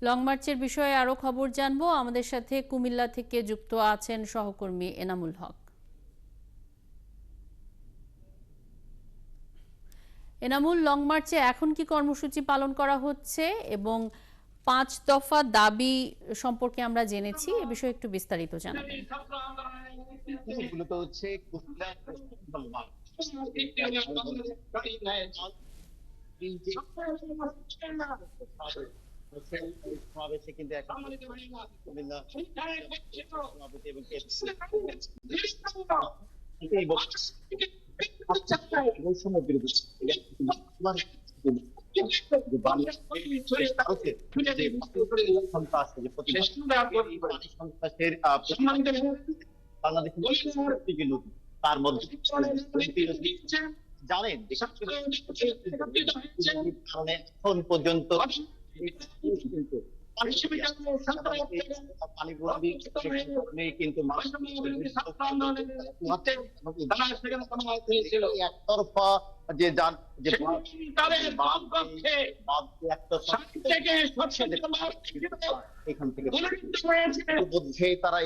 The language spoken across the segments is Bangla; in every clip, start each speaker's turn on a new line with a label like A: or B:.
A: লং মার্চের বিষয়ে আরো খবর জানবো। আমাদের সাথে কুমিল্লা থেকে যুক্ত আছেন সহকর্মী এনামুল হক। এনামুল, লং মার্চে এখন কি কর্মসূচি পালন করা হচ্ছে এবং 5 দফা দাবি সম্পর্কে আমরা জেনেছি, এ বিষয়ে একটু বিস্তারিত জানাবেন।
B: এগুলো তো হচ্ছে সমাবেশে কিন্তু কুমিল্লা সভাপতি এবং বৈষম্য বিরোধী সন্ত্রাসের বাংলাদেশের তার মধ্যে জানেন কারণে এখন পর্যন্ত কিন্তু একতরফা যে যান যে এখান থেকে মধ্যে তারা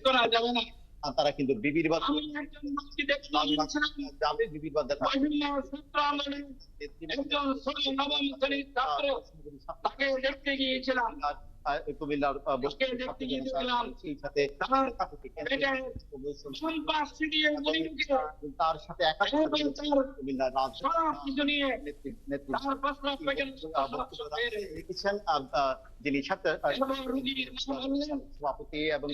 B: করা যাবে না, তারা কিন্তু বিবিরবাদ যাবে। বিবিরবাদ দেখা তাকে দেখতে গিয়েছিলাম কুমিল্লার তার সাথে লিখেছেন যিনি সভাপতি এবং